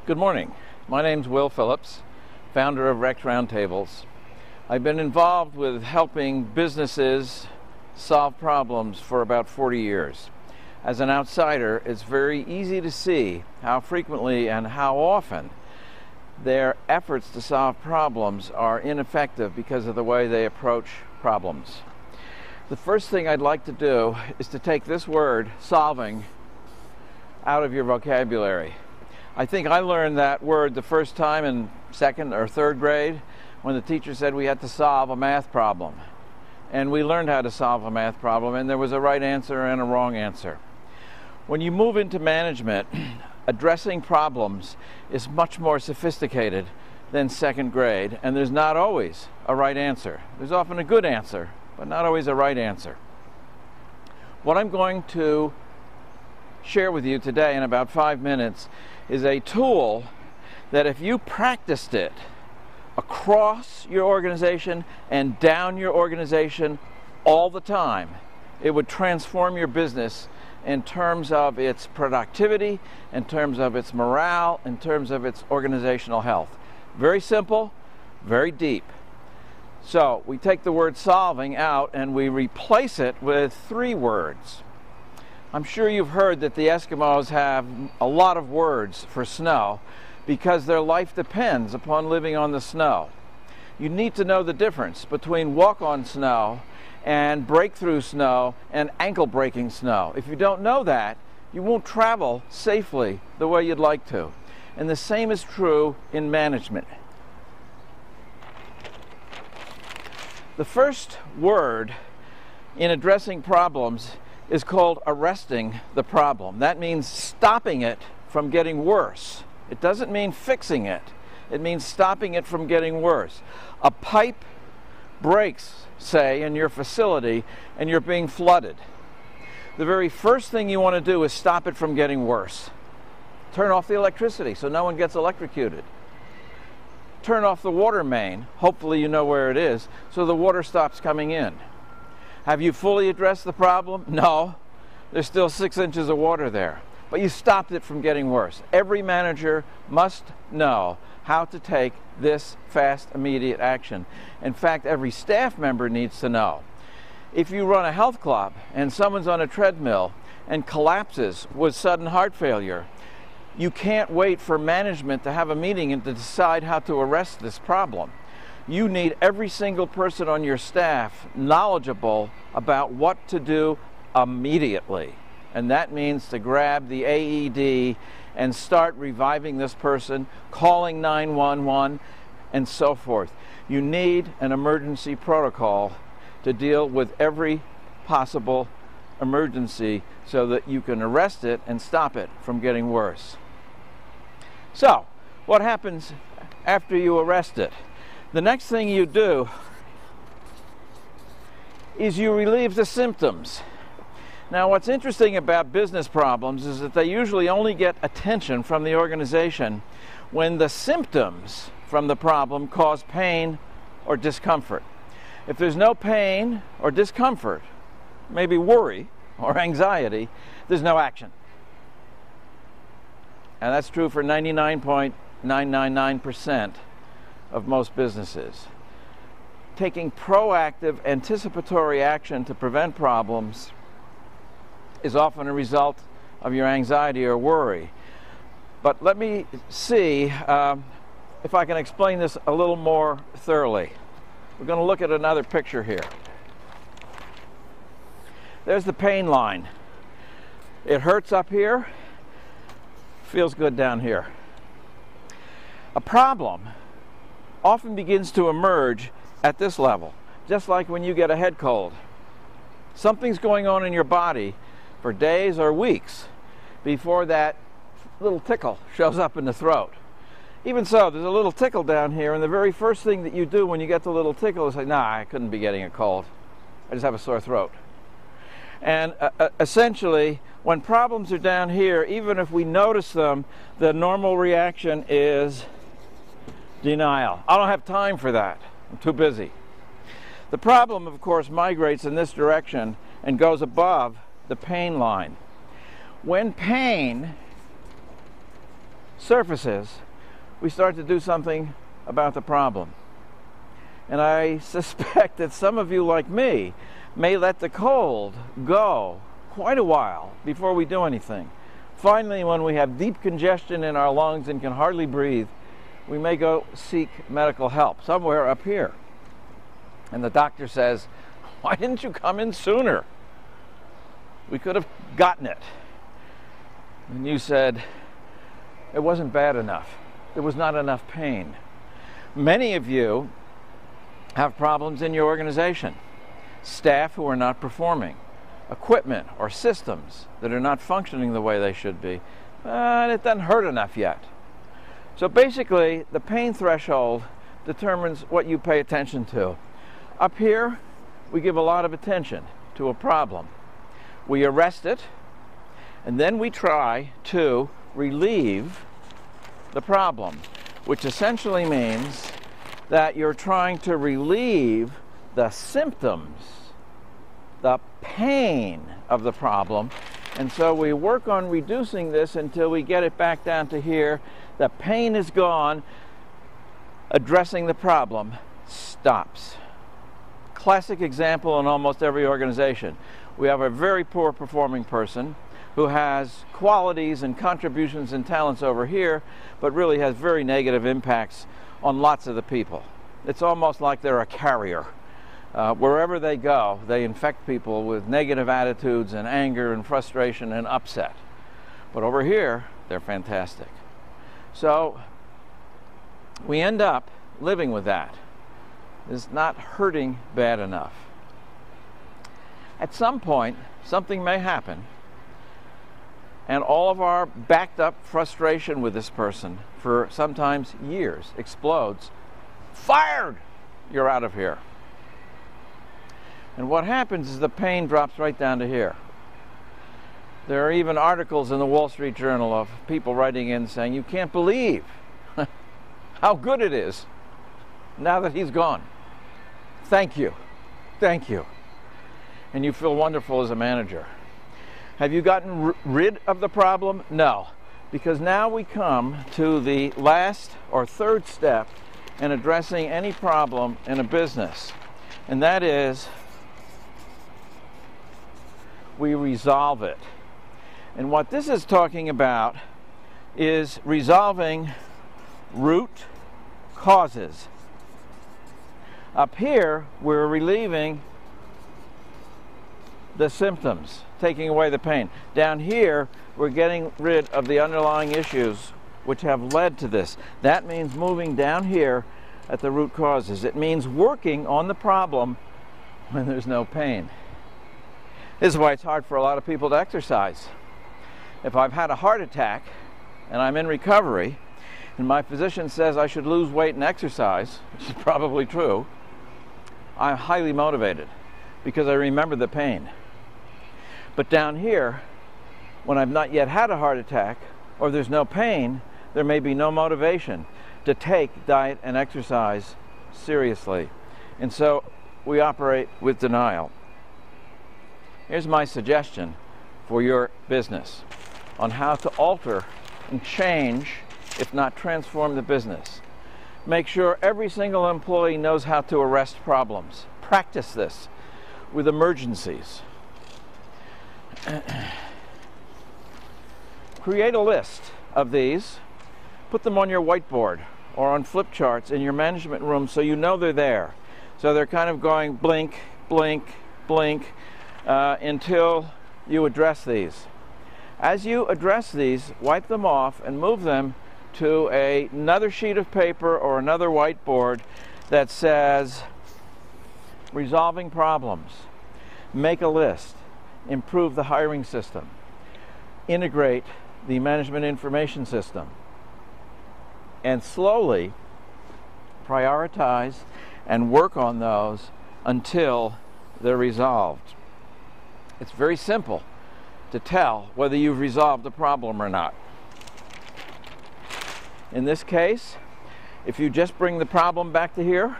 Good morning. My name's Will Phillips, founder of Roundtables. I've been involved with helping businesses solve problems for about 40 years. As an outsider, it's very easy to see how frequently and how often their efforts to solve problems are ineffective because of the way they approach problems. The first thing I'd like to do is to take this word, solving, out of your vocabulary. I think I learned that word the first time in second or third grade when the teacher said we had to solve a math problem. And we learned how to solve a math problem, and there was a right answer and a wrong answer. When you move into management, addressing problems is much more sophisticated than second grade, and there's not always a right answer. There's often a good answer, but not always a right answer. What I'm going to share with you today in about 5 minutes is a tool that if you practiced it across your organization and down your organization all the time, it would transform your business in terms of its productivity, in terms of its morale, in terms of its organizational health. Very simple, very deep. So we take the word solving out and we replace it with 3 words. I'm sure you've heard that the Eskimos have a lot of words for snow because their life depends upon living on the snow. You need to know the difference between walk on snow and breakthrough snow and ankle-breaking snow. If you don't know that, you won't travel safely the way you'd like to. And the same is true in management. The first word in addressing problems is called arresting the problem. That means stopping it from getting worse. It doesn't mean fixing it. It means stopping it from getting worse. A pipe breaks, say, in your facility, and you're being flooded. The very first thing you want to do is stop it from getting worse. Turn off the electricity so no one gets electrocuted. Turn off the water main, hopefully you know where it is, so the water stops coming in. Have you fully addressed the problem? No. There's still 6 inches of water there. But you stopped it from getting worse. Every manager must know how to take this fast, immediate action. In fact, every staff member needs to know. If you run a health club and someone's on a treadmill and collapses with sudden heart failure, you can't wait for management to have a meeting and to decide how to arrest this problem. You need every single person on your staff knowledgeable about what to do immediately. And that means to grab the AED and start reviving this person, calling 911, and so forth. You need an emergency protocol to deal with every possible emergency so that you can arrest it and stop it from getting worse. So, what happens after you arrest it? The next thing you do is you relieve the symptoms. Now, what's interesting about business problems is that they usually only get attention from the organization when the symptoms from the problem cause pain or discomfort. If there's no pain or discomfort, maybe worry or anxiety, there's no action. And that's true for 99.999% of most businesses. Taking proactive, anticipatory action to prevent problems is often a result of your anxiety or worry. But let me see if I can explain this a little more thoroughly. We're going to look at another picture here. There's the pain line. It hurts up here, feels good down here. A problem often begins to emerge at this level, just like when you get a head cold. Something's going on in your body for days or weeks before that little tickle shows up in the throat. Even so, there's a little tickle down here, and the very first thing that you do when you get the little tickle is say, nah, I couldn't be getting a cold. I just have a sore throat. And essentially, when problems are down here, even if we notice them, the normal reaction is denial. I don't have time for that. I'm too busy. The problem, of course, migrates in this direction and goes above the pain line. When pain surfaces, we start to do something about the problem. And I suspect that some of you, like me, may let the cold go quite a while before we do anything. Finally, when we have deep congestion in our lungs and can hardly breathe, we may go seek medical help somewhere up here. And the doctor says, "Why didn't you come in sooner? We could have gotten it." And you said, "It wasn't bad enough. There was not enough pain." Many of you have problems in your organization. Staff who are not performing, equipment or systems that are not functioning the way they should be, and it doesn't hurt enough yet. So basically, the pain threshold determines what you pay attention to. Up here, we give a lot of attention to a problem. We arrest it, and then we try to relieve the problem, which essentially means that you're trying to relieve the symptoms, the pain of the problem. And so we work on reducing this until we get it back down to here. The pain is gone. Addressing the problem stops. Classic example in almost every organization. We have a very poor performing person who has qualities and contributions and talents over here, but really has very negative impacts on lots of the people. It's almost like they're a carrier. Wherever they go, they infect people with negative attitudes and anger and frustration and upset. But over here, they're fantastic. So we end up living with that. It's not hurting bad enough. At some point, something may happen, and all of our backed up frustration with this person for sometimes years explodes. Fired! You're out of here. And what happens is the pain drops right down to here. There are even articles in the Wall Street Journal of people writing in saying, "You can't believe how good it is now that he's gone. Thank you. Thank you." And you feel wonderful as a manager. Have you gotten rid of the problem? No. Because now we come to the last or third step in addressing any problem in a business. And that is, we resolve it. And what this is talking about is resolving root causes. Up here, we're relieving the symptoms, taking away the pain. Down here, we're getting rid of the underlying issues which have led to this. That means moving down here at the root causes. It means working on the problem when there's no pain. This is why it's hard for a lot of people to exercise. If I've had a heart attack and I'm in recovery, and my physician says I should lose weight and exercise, which is probably true, I'm highly motivated because I remember the pain. But down here, when I've not yet had a heart attack, or there's no pain, there may be no motivation to take diet and exercise seriously. And so we operate with denial. Here's my suggestion for your business on how to alter and change, if not transform, the business. Make sure every single employee knows how to arrest problems. Practice this with emergencies. Create a list of these, put them on your whiteboard or on flip charts in your management room so you know they're there. So they're kind of going blink, blink, blink until you address these. As you address these, wipe them off and move them to another sheet of paper or another whiteboard that says resolving problems, make a list, improve the hiring system, integrate the management information system, and slowly prioritize and work on those until they're resolved. It's very simple to tell whether you've resolved the problem or not. In this case, if you just bring the problem back to here,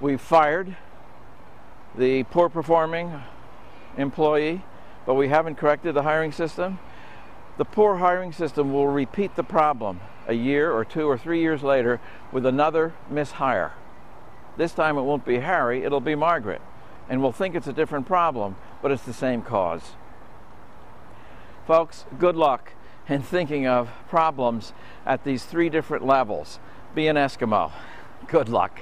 we've fired the poor performing employee, but we haven't corrected the hiring system. The poor hiring system will repeat the problem a year or 2 or 3 years later with another mishire. This time it won't be Harry, it'll be Margaret, and we'll think it's a different problem, but it's the same cause. Folks, good luck in thinking of problems at these 3 different levels. Be an Eskimo. Good luck.